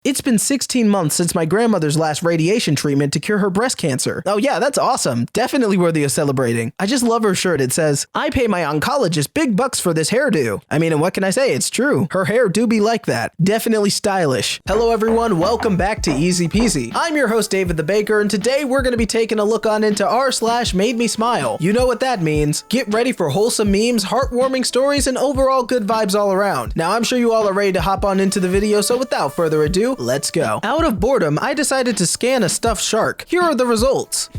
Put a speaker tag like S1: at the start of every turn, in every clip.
S1: It's been 16 months since my grandmother's last radiation treatment to cure her breast cancer. Oh yeah, that's awesome. Definitely worthy of celebrating. I just love her shirt. It says, I pay my oncologist big bucks for this hairdo. I mean, and what can I say? It's true. Her hair do be like that. Definitely stylish. Hello everyone, welcome back to Easy Peasy. I'm your host David the Baker, and today we're going to be taking a look on into r/mademesmile. You know what that means. Get ready for wholesome memes, heartwarming stories, and overall good vibes all around. Now I'm sure you all are ready to hop on into the video, so without further ado, let's go. Out of boredom, I decided to scan a stuffed shark. Here are the results.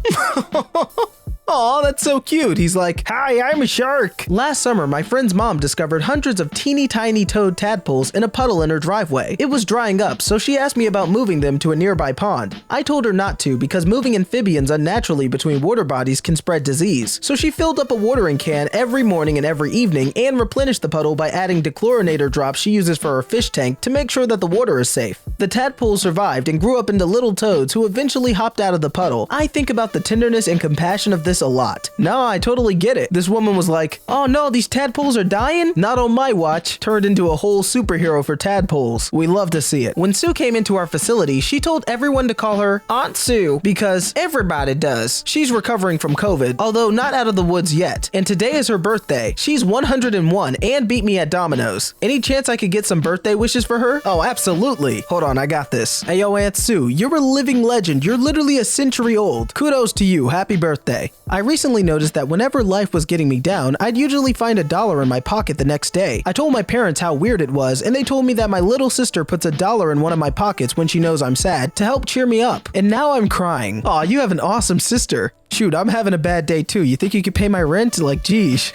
S1: Aw, that's so cute. He's like, hi, I'm a shark. Last summer, my friend's mom discovered hundreds of teeny tiny toad tadpoles in a puddle in her driveway. It was drying up, so she asked me about moving them to a nearby pond. I told her not to because moving amphibians unnaturally between water bodies can spread disease. So she filled up a watering can every morning and every evening and replenished the puddle by adding dechlorinator drops she uses for her fish tank to make sure that the water is safe. The tadpoles survived and grew up into little toads who eventually hopped out of the puddle. I think about the tenderness and compassion of this a lot. No, I totally get it. This woman was like, oh no, these tadpoles are dying? Not on my watch. Turned into a whole superhero for tadpoles. We love to see it. When Sue came into our facility, she told everyone to call her Aunt Sue because everybody does. She's recovering from COVID, although not out of the woods yet. And today is her birthday. She's 101 and beat me at dominoes. Any chance I could get some birthday wishes for her? Oh, absolutely. Hold on, I got this. Hey, yo, Aunt Sue, you're a living legend. You're literally a century old. Kudos to you. Happy birthday. I recently noticed that whenever life was getting me down, I'd usually find $1 in my pocket the next day. I told my parents how weird it was, and they told me that my little sister puts $1 in one of my pockets when she knows I'm sad to help cheer me up. And now I'm crying. Aw, you have an awesome sister. Shoot, I'm having a bad day too. You think you could pay my rent? Like, geesh.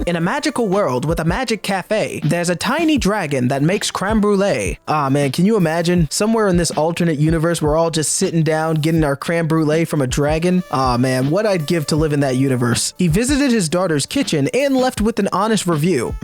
S1: In a magical world with a magic cafe, there's a tiny dragon that makes creme brulee. Ah man, can you imagine? Somewhere in this alternate universe, we're all just sitting down getting our creme brulee from a dragon. Ah man, what I'd give to live in that universe. He visited his daughter's kitchen and left with an honest review.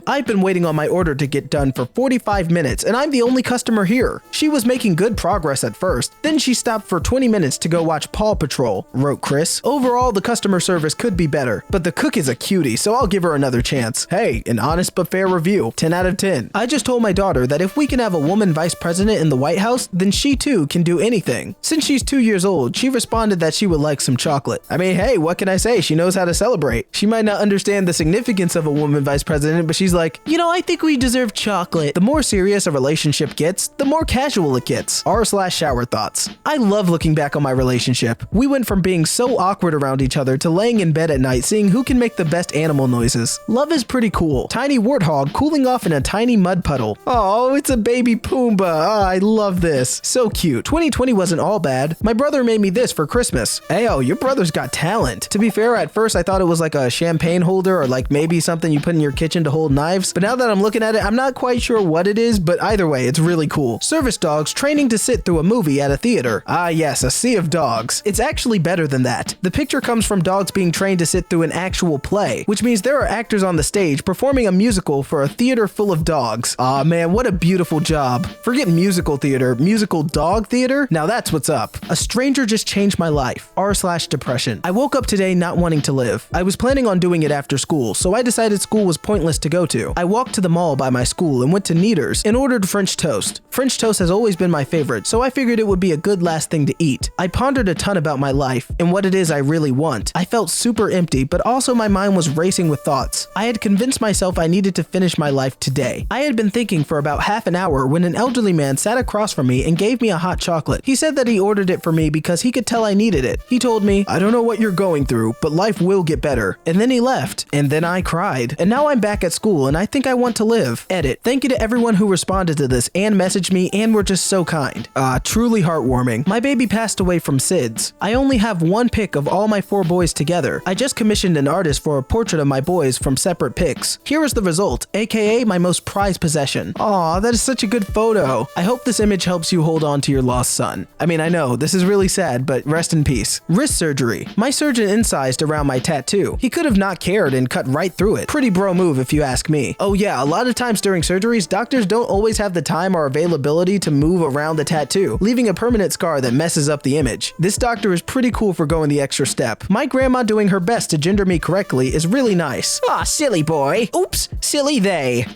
S1: I've been waiting on my order to get done for 45 minutes and I'm the only customer here. She was making good progress at first. Then she stopped for 20 minutes to go watch Paw Patrol, wrote Chris. Overall, the customer service could be better, but the cook is a cutie, so I'll give her another chance. Hey, an honest but fair review, 10 out of 10. I just told my daughter that if we can have a woman vice president in the White House, then she too can do anything. Since she's 2 years old, she responded that she would like some chocolate. I mean, hey, what can I say? She knows how to celebrate. She might not understand the significance of a woman vice president, but she's like, you know, I think we deserve chocolate. The more serious a relationship gets, the more casual it gets. r/shower thoughts. I love looking back on my relationship. We went from being so awkward around each other to laying in bed at night seeing who can make the best animal noises. Love is pretty cool. Tiny warthog cooling off in a tiny mud puddle. Oh, it's a baby Pumbaa. Oh, I love this. So cute. 2020 wasn't all bad. My brother made me this for Christmas. Ayo, your brother's got talent. To be fair, at first I thought it was like a champagne holder or like maybe something you put in your kitchen to hold knives, but now that I'm looking at it, I'm not quite sure what it is, but either way, it's really cool. Service dogs training to sit through a movie at a theater. Ah yes, a sea of dogs. It's actually better than that. The picture comes from dogs being trained to sit through an actual play, which means there are actors on the stage performing a musical for a theater full of dogs. Aw man, what a beautiful job. Forget musical theater, musical dog theater? Now that's what's up. A stranger just changed my life. r/depression. I woke up today not wanting to live. I was planning on doing it after school, so I decided school was pointless to go to. I walked to the mall by my school and went to Kneaders and ordered French toast. French toast has always been my favorite, so I figured it would be a good last thing to eat. I pondered a ton about my life and what it is I really want. I felt super empty, but also my mind was racing with thoughts. I had convinced myself I needed to finish my life today. I had been thinking for about half an hour when an elderly man sat across from me and gave me a hot chocolate. He said that he ordered it for me because he could tell I needed it. He told me, I don't know what you're going through, but life will get better. And then he left, and then I cried. And now I'm back at school and I think I want to live. Edit. Thank you to everyone who responded to this and messaged me and were just so kind. Truly heartwarming. My baby passed away from SIDS. I only have one pic of all my 4 boys together. I just commissioned an artist for a portrait of my boys from separate pics. Here is the result, aka my most prized possession. Aw, that is such a good photo. I hope this image helps you hold on to your lost son. I mean, I know, this is really sad, but rest in peace. Wrist surgery. My surgeon incised around my tattoo. He could have not cared and cut right through it. Pretty bro move if you ask me. Oh yeah, a lot of times during surgeries, doctors don't always have the time or availability to move around the tattoo, leaving a permanent scar that messes up the image. This doctor is pretty cool for for going the extra step. My grandma doing her best to gender me correctly is really nice. Aw, silly boy. Oops, silly they.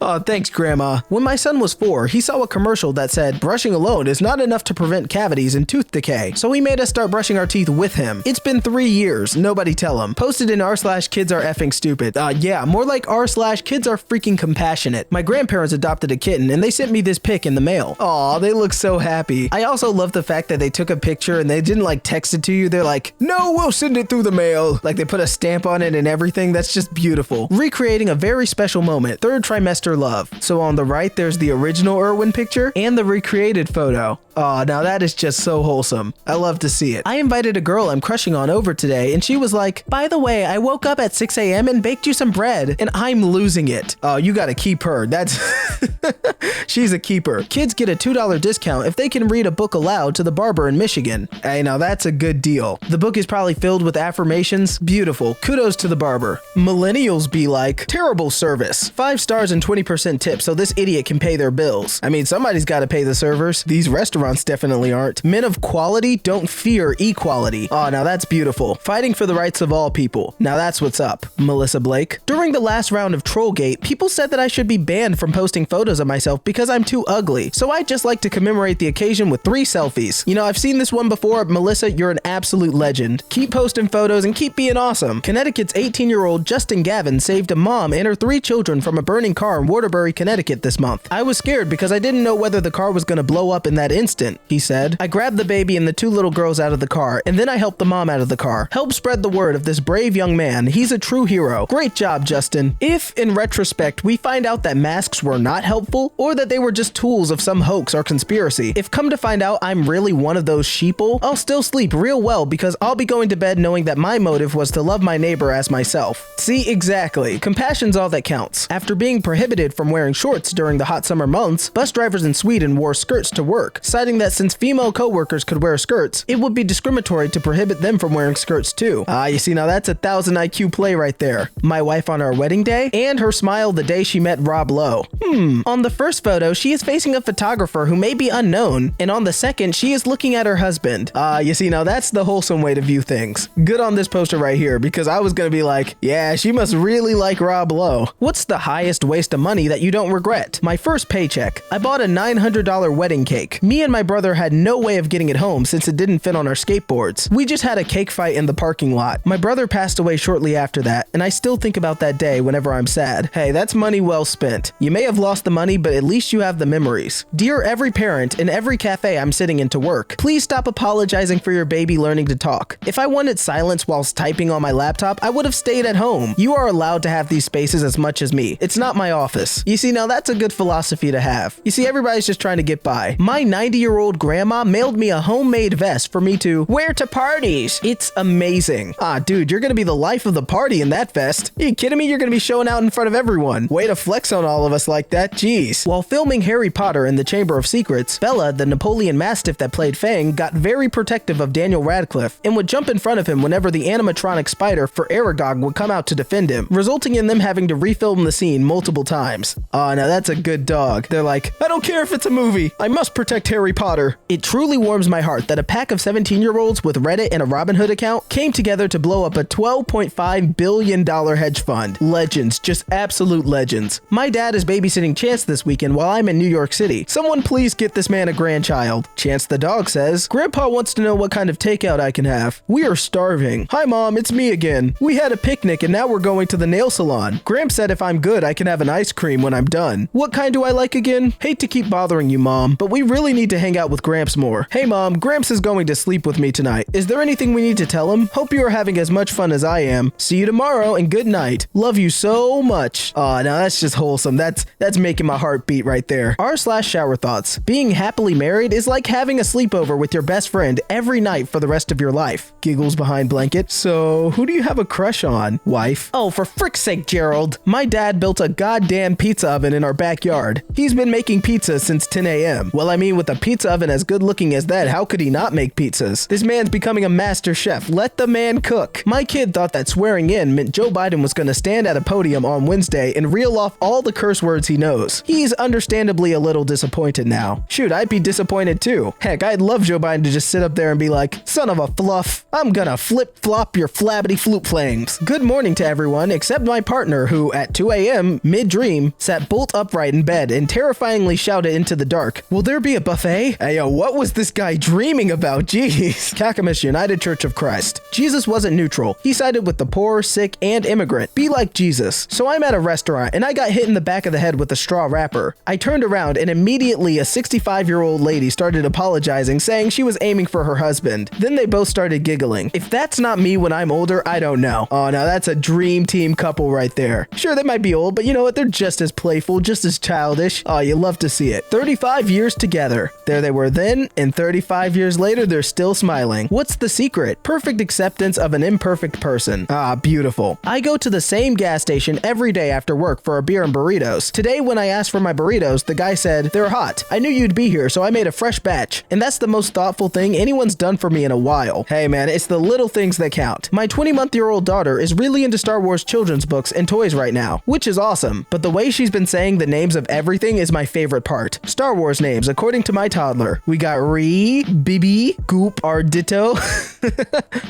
S1: Aw, thanks, Grandma. When my son was 4, he saw a commercial that said, brushing alone is not enough to prevent cavities and tooth decay, so he made us start brushing our teeth with him. It's been 3 years, nobody tell him. Posted in r/kids are effing stupid. Yeah, more like r/kids are freaking compassionate. My grandparents adopted a kitten and they sent me this pic in the mail. Aw, they look so happy. I also love the fact that they took a picture and they didn't like text it to you. They're like, no, we'll send it through the mail. Like they put a stamp on it and everything. That's just beautiful. Recreating a very special moment. 3rd trimester love. So on the right, there's the original Irwin picture and the recreated photo. Aw, now that is just so wholesome. I love to see it. I invited a girl I'm crushing on over today and she was like, by the way, I woke up at 6 a.m. and baked you some bread and I'm losing it. Oh, you gotta keep her. That's she's a keeper. Kids get a $2 discount if they can read a book aloud to the barber in Michigan. Hey, now that's a good deal. The book is probably filled with affirmations. Beautiful. Kudos to the barber. Millennials be like, terrible service. 5 stars and 20% tip so this idiot can pay their bills. I mean, somebody's gotta pay the servers. These restaurants definitely aren't. Men of quality don't fear equality. Oh, now that's beautiful. Fighting for the rights of all people. Now that's what's up. Melissa Blake. During the last round of Trollgate, people said that I should be banned from posting photos of myself because I'm too ugly. So I'd just like to commemorate the occasion with 3 selfies. You know, I've seen this one before. Melissa, you're an absolute legend. Keep posting photos and keep being awesome. Connecticut's 18-year-old Justin Gavin saved a mom and her 3 children from a burning car in Waterbury, Connecticut this month. I was scared because I didn't know whether the car was going to blow up in that instant, he said. I grabbed the baby and the 2 little girls out of the car, and then I helped the mom out of the car. Help spread the word of this brave young man. He's a true hero. Great job, Justin. If, in retrospect, we find out that masks were not helpful, or that they were just tools of some hoax or conspiracy, if come to find out I'm really one of those sheeple, I'll still sleep real well because I'll be going to bed knowing that my motive was to love my neighbor as myself. See, exactly. Compassion's all that counts. After being prohibited from wearing shorts during the hot summer months, bus drivers in Sweden wore skirts to work, citing that since female co-workers could wear skirts, it would be discriminatory to prohibit them from wearing skirts too. You see, now that's a 1,000 IQ play right there. My wife on our wedding day, and her smile the day she met Rob Lowe. On the first photo, she is facing a photographer who may be unknown, and on the second, she is looking at her husband. You see, now that's the wholesome way to view things. Good on this poster right here, because I was gonna be like, yeah, she must really like Rob Lowe. What's the highest waste of money that you don't regret? My first paycheck. I bought a $900 wedding cake. Me and my brother had no way of getting it home since it didn't fit on our skateboards. We just had a cake fight in the parking lot. My brother passed away shortly after that, and I still think about that day whenever I'm sad. Hey, that's money well spent. You may have lost the money, but at least you have the memories. Dear every parent in every cafe I'm sitting in to work, please stop apologizing for your baby learning to talk. If I wanted silence whilst typing on my laptop, I would have stayed at home. You are allowed to have these spaces as much as me. It's not my office. You see, now that's a good philosophy to have. You see, everybody's just trying to get by. My 90-year-old grandma mailed me a homemade vest for me to wear to parties. It's amazing. Dude, you're gonna be the life of the party in that vest. Are you kidding me? You're gonna be showing out in front of everyone. Way to flex on all of us like that. Jeez. While filming Harry Potter in the Chamber of Secrets, Bella, the Napoleon Mastiff that played Fang, got very protective of Daniel Radcliffe and would jump in front of him whenever the animatronic spider for Aragog would come out to defend him, resulting in them having to refilm the scene multiple times. Now that's a good dog. They're like, I don't care if it's a movie. I must protect Harry Potter. It truly warms my heart that a pack of 17-year-olds with Reddit and a Robinhood account came together to blow up a $12.5 billion hedge fund. Legends, just absolute legends. My dad is babysitting Chance this weekend while I'm in New York City. Someone please get this man a grandchild. Chance the dog says, Grandpa wants to know what kind of takeout I can have. We are starving. Hi Mom, it's me again. We had a picnic and now we're going to the nail salon. Gramps said if I'm good, I can have an ice cream when I'm done. What kind do I like again? Hate to keep bothering you, Mom, but we really need to hang out with Gramps more. Hey Mom, Gramps is going to sleep with me tonight. Is there anything we need to tell him? Hope you are having as much fun as I am. See you tomorrow and good night. Love you so much. Now that's just wholesome. That's making my heart beat right there. R/shower thoughts. Being happily married is like having a sleepover with your best friend every night for the rest of your life. Giggles behind blanket. So who do you have a crush on? Wife. Oh, for frick's sake, Gerald. My dad built a goddamn pizza oven in our backyard. He's been making pizzas since 10 a.m. Well, I mean, with a pizza oven as good looking as that, how could he not make pizzas? This man's becoming a master chef. Let the man cook. My kid thought that swearing in meant Joe Biden was going to stand at a podium on Wednesday and reel off all the curse words he knows. He's understandably a little disappointed now. Shoot, I'd be disappointed too. Heck, I'd love Joe Biden to just sit up there and be like, son of a fluff, I'm gonna flip-flop your flabbity floop flames. Good morning to everyone except my partner who, at 2 a.m., mid-dream, sat bolt upright in bed and terrifyingly shouted into the dark, will there be a buffet? Hey, yo, what was this guy dreaming about? Jeez. Clackamas United Church of Christ. Jesus wasn't neutral. He sided with the poor, sick, and immigrant. Be like Jesus. So I'm at a restaurant and I got hit in the back of the head with a straw wrapper. I turned around and immediately a 65-year-old lady started apologizing, saying she was aiming for her husband. Then they both started giggling. If that's not me when I'm older, I don't know. Oh, now that's a dream team couple right there. Sure, they might be old, but you know what? They're just as playful, just as childish. Oh, you love to see it. 35 years together. There they were then, and 35 years later, they're still smiling. What's the secret? Perfect acceptance of an imperfect person. Ah, beautiful. I go to the same gas station every day after work for a beer and burritos. Today, when I asked for my burritos, the guy said, they're hot. I knew you'd be here, so I made a fresh batch. And that's the most thoughtful thing anyone's done for me in a while. Hey man, it's the little things that count. My 20-month-old daughter is really into Star Wars children's books and toys right now, which is awesome. But the way she's been saying the names of everything is my favorite part. Star Wars names, according to my toddler. We got Ree, Bibi, Goop, Ardito,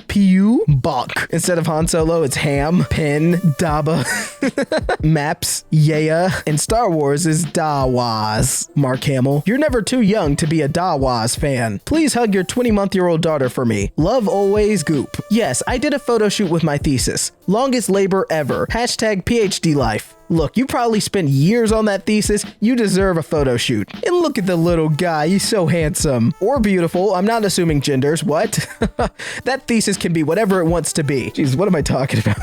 S1: Piu, Bok. Instead of Han Solo, it's Ham, Pen, Daba, Maps, Yaya, and Star Wars is Dawaz. Mark Hamill, you're never too young to be a Dawaz fan. Please hug your 20-month-old daughter for me. Love always, Goop. Yes, I did a photo shoot with my thesis. Longest labor ever. Hashtag PhD life. Look, you probably spent years on that thesis. You deserve a photo shoot. And look at the little guy. He's so handsome. Or beautiful. I'm not assuming genders. What? That thesis can be whatever it wants to be. Jeez, what am I talking about?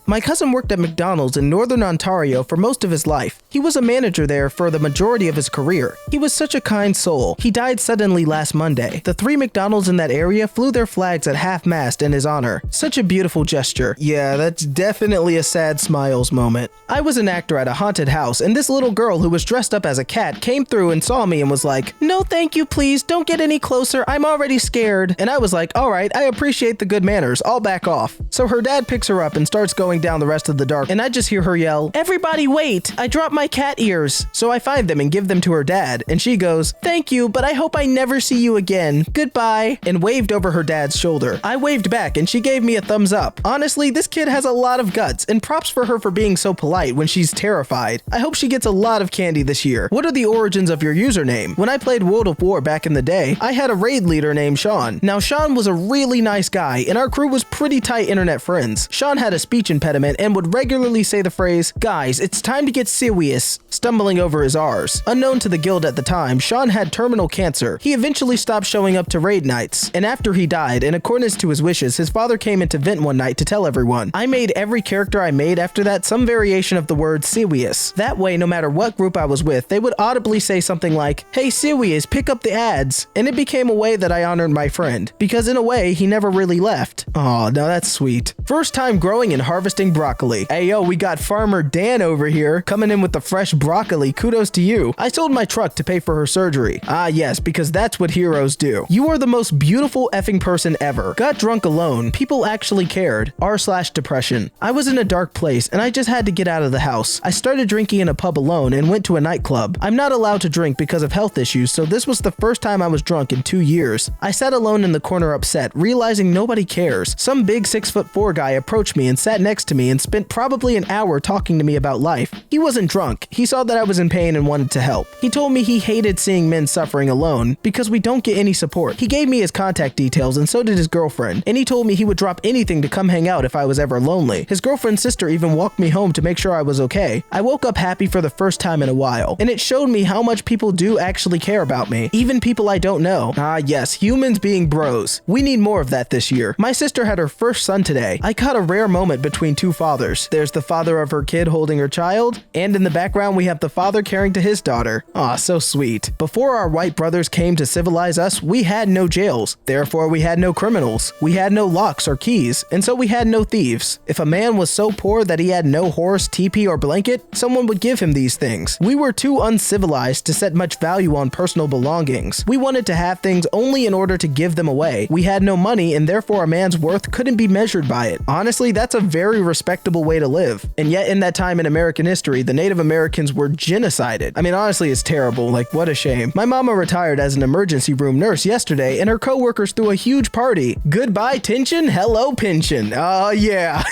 S1: My cousin worked at McDonald's in Northern Ontario for most of his life. He was a manager there for the majority of his career. He was such a kind soul. He died suddenly last Monday. The 3 McDonald's in that area flew their flags at half-mast in his honor. Such a beautiful gesture. Yeah, that's definitely a sad smiles moment. I was an actor at a haunted house, and this little girl who was dressed up as a cat came through and saw me and was like, no thank you please, don't get any closer, I'm already scared. And I was like, alright, I appreciate the good manners, I'll back off. So her dad picks her up and starts going down the rest of the dark, and I just hear her yell, everybody wait, I dropped my cat ears. So I find them and give them to her dad, and she goes, thank you, but I hope I never see you again. Goodbye, and waved over her dad's shoulder. I waved back and she gave me a thumbs up. Honestly, this kid has a lot of guts, and props for her for being so polite when she's terrified. I hope she gets a lot of candy this year. What are the origins of your username? When I played World of War back in the day, I had a raid leader named Sean. Now Sean was a really nice guy, and our crew was pretty tight internet friends. Sean had a speech impediment and would regularly say the phrase, guys, it's time to get serious, stumbling over his R's. Unknown to the guild at the time, Sean had terminal cancer. He eventually stopped showing up to raid nights, and after he died, in accordance to his wishes, his father came into Vent one night to tell everyone. I made every character I made after that some variation of the word serious. That way, no matter what group I was with, they would audibly say something like, hey serious, pick up the ads, and it became a way that I honored my friend, because in a way, he never really left. Aw, now that's sweet. First time growing and harvesting broccoli. Hey yo, we got Farmer Dan over here, coming in with the fresh broccoli, kudos to you. I sold my truck to pay for her surgery. Ah yes, because that's what heroes do. You are the most beautiful effing person ever. Got drunk alone, people actually cared. R/depression. I was in a dark place, and I just had to get out of the house. I started drinking in a pub alone and went to a nightclub. I'm not allowed to drink because of health issues, so this was the first time I was drunk in 2 years. I sat alone in the corner upset, realizing nobody cares. Some big 6'4" guy approached me and sat next to me and spent probably an hour talking to me about life. He wasn't drunk. He saw that I was in pain and wanted to help. He told me he hated seeing men suffering alone because we don't get any support. He gave me his contact details and so did his girlfriend, and he told me he would drop anything to come hang out if I was ever lonely. His girlfriend's sister even walked me home to make sure I was okay. I woke up happy for the first time in a while, and it showed me how much people do actually care about me, even people I don't know. Ah yes, humans being bros. We need more of that this year. My sister had her first son today. I caught a rare moment between two fathers. There's the father of her kid holding her child, and in the background we have the father caring to his daughter. Aw, so sweet. Before our white brothers came to civilize us, we had no jails. Therefore, we had no criminals. We had no locks or keys, and so we had no thieves. If a man was so poor that he had no horse, teepee, or blanket, someone would give him these things. We were too uncivilized to set much value on personal belongings. We wanted to have things only in order to give them away. We had no money, and therefore a man's worth couldn't be measured by it. Honestly, that's a very very respectable way to live. And yet in that time in American history, the Native Americans were genocided. I mean, honestly, it's terrible. Like, what a shame. My mama retired as an emergency room nurse yesterday, and her coworkers threw a huge party. Goodbye tension, hello pension. Oh yeah.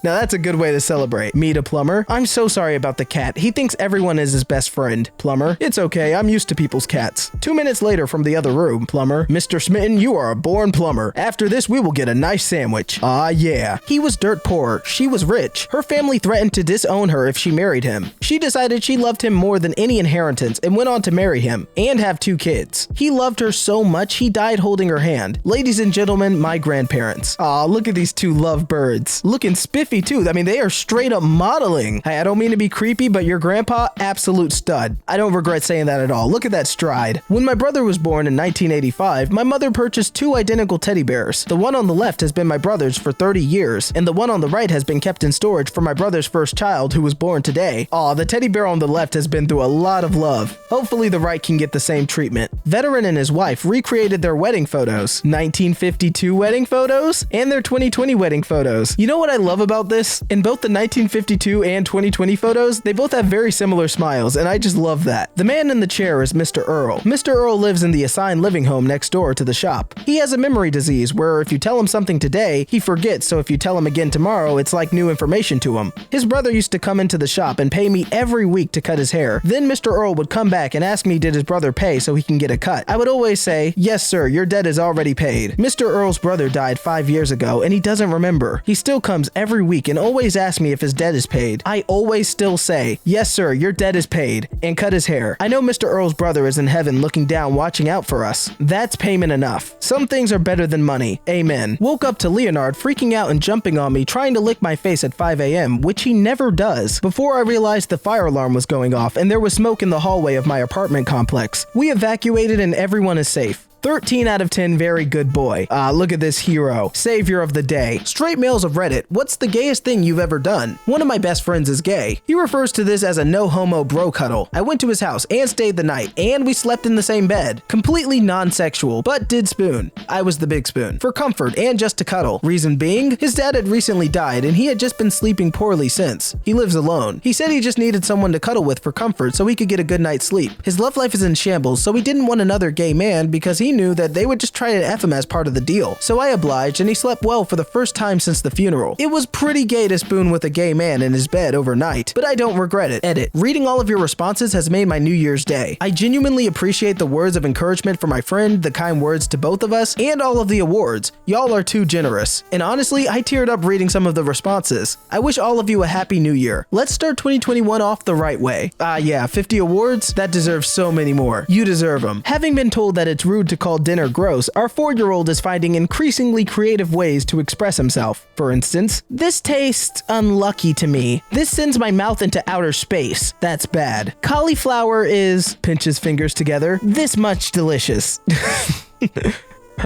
S1: Now that's a good way to celebrate. Meet a plumber. I'm so sorry about the cat. He thinks everyone is his best friend. Plumber. It's okay, I'm used to people's cats. 2 minutes later from the other room. Plumber. Mr. Smitten, you are a born plumber. After this, we will get a nice sandwich. Ah yeah. He was dirt poor. She was rich. Her family threatened to disown her if she married him. She decided she loved him more than any inheritance and went on to marry him and have 2 kids. He loved her so much he died holding her hand. Ladies and gentlemen, my grandparents. Aw, look at these 2 lovebirds. Looking spiffy too. I mean, they are straight up modeling. Hey, I don't mean to be creepy, but your grandpa, absolute stud. I don't regret saying that at all. Look at that stride. When my brother was born in 1985, my mother purchased 2 identical teddy bears. The one on the left has been my brother's for 30 years, and the one on the right has been kept in storage for my brother's first child who was born today. Aw, the teddy bear on the left has been through a lot of love. Hopefully the right can get the same treatment. Veteran and his wife recreated their wedding photos. 1952 wedding photos and their 2020 wedding photos. You know what I love about this? In both the 1952 and 2020 photos, they both have very similar smiles, and I just love that. The man in the chair is Mr. Earl. Mr. Earl lives in the assigned living home next door to the shop. He has a memory disease where if you tell him something today, he forgets, so if you tell him again tomorrow, it's like new information to him. His brother used to come into the shop and pay me every week to cut his hair. Then Mr. Earl would come back and ask me did his brother pay so he can get a cut. I would always say, yes sir, your debt is already paid. Mr. Earl's brother died 5 years ago and he doesn't remember. He still comes every week and always asks me if his debt is paid. I always still say, yes sir, your debt is paid, and cut his hair. I know Mr. Earl's brother is in heaven looking down watching out for us. That's payment enough. Some things are better than money. Amen. Woke up to Leonard freaking out and jumping on me trying to lick my face at 5 a.m., which he never does. Before I realized the fire alarm was going off and there was smoke in the hallway of my apartment complex. We evacuated and everyone is safe. 13 out of 10, very good boy. Look at this hero. Savior of the day. Straight males of Reddit, what's the gayest thing you've ever done? One of my best friends is gay. He refers to this as a no homo bro cuddle. I went to his house and stayed the night, and we slept in the same bed. Completely non-sexual, but did spoon. I was the big spoon. For comfort and just to cuddle. Reason being, his dad had recently died and he had just been sleeping poorly since. He lives alone. He said he just needed someone to cuddle with for comfort so he could get a good night's sleep. His love life is in shambles, so he didn't want another gay man because he knew that they would just try to F him as part of the deal. So I obliged and he slept well for the first time since the funeral. It was pretty gay to spoon with a gay man in his bed overnight, but I don't regret it. Edit. Reading all of your responses has made my New Year's day. I genuinely appreciate the words of encouragement from my friend, the kind words to both of us, and all of the awards. Y'all are too generous. And honestly, I teared up reading some of the responses. I wish all of you a happy new year. Let's start 2021 off the right way. Yeah, 50 awards? That deserves so many more. You deserve them. Having been told that it's rude to call dinner gross, our 4-year-old is finding increasingly creative ways to express himself. For instance, this tastes unlucky to me. This sends my mouth into outer space. That's bad. Cauliflower is, pinches fingers together, this much delicious.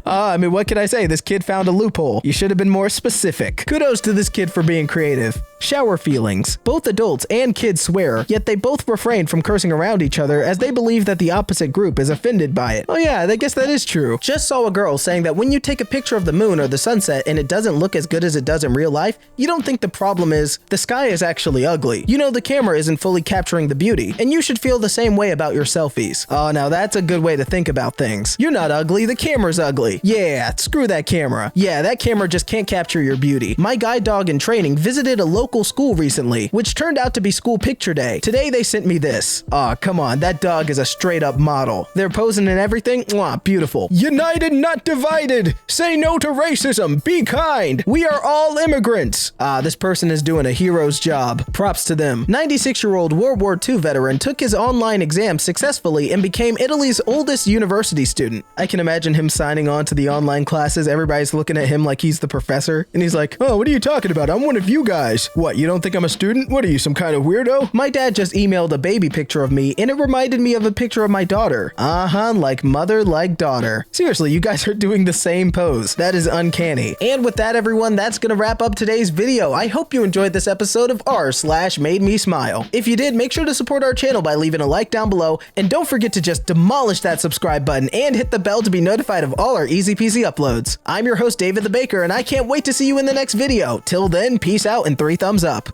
S1: I mean, what can I say? This kid found a loophole. You should have been more specific. Kudos to this kid for being creative. Shower feelings. Both adults and kids swear, yet they both refrain from cursing around each other as they believe that the opposite group is offended by it. Oh yeah, I guess that is true. Just saw a girl saying that when you take a picture of the moon or the sunset and it doesn't look as good as it does in real life, you don't think the problem is the sky is actually ugly. You know the camera isn't fully capturing the beauty, and you should feel the same way about your selfies. Oh, now that's a good way to think about things. You're not ugly, the camera's ugly. Yeah, screw that camera. Yeah, that camera just can't capture your beauty. My guide dog in training visited a local school recently, which turned out to be school picture day. Today they sent me this. Aw, come on, that dog is a straight up model. They're posing and everything. Mwah, beautiful. United, not divided. Say no to racism. Be kind. We are all immigrants. This person is doing a hero's job. Props to them. 96-year-old World War II veteran took his online exam successfully and became Italy's oldest university student. I can imagine him signing on to the online classes. Everybody's looking at him like he's the professor, and he's like, oh, what are you talking about? I'm one of you guys. What, you don't think I'm a student? What are you, some kind of weirdo? My dad just emailed a baby picture of me, and it reminded me of a picture of my daughter. Like mother, like daughter. Seriously, you guys are doing the same pose. That is uncanny. And with that, everyone, that's gonna wrap up today's video. I hope you enjoyed this episode of r/MadeMeSmile. If you did, make sure to support our channel by leaving a like down below, and don't forget to just demolish that subscribe button and hit the bell to be notified of all our easy peasy uploads. I'm your host, David the Baker, and I can't wait to see you in the next video. Till then, peace out and 3 thumbs up.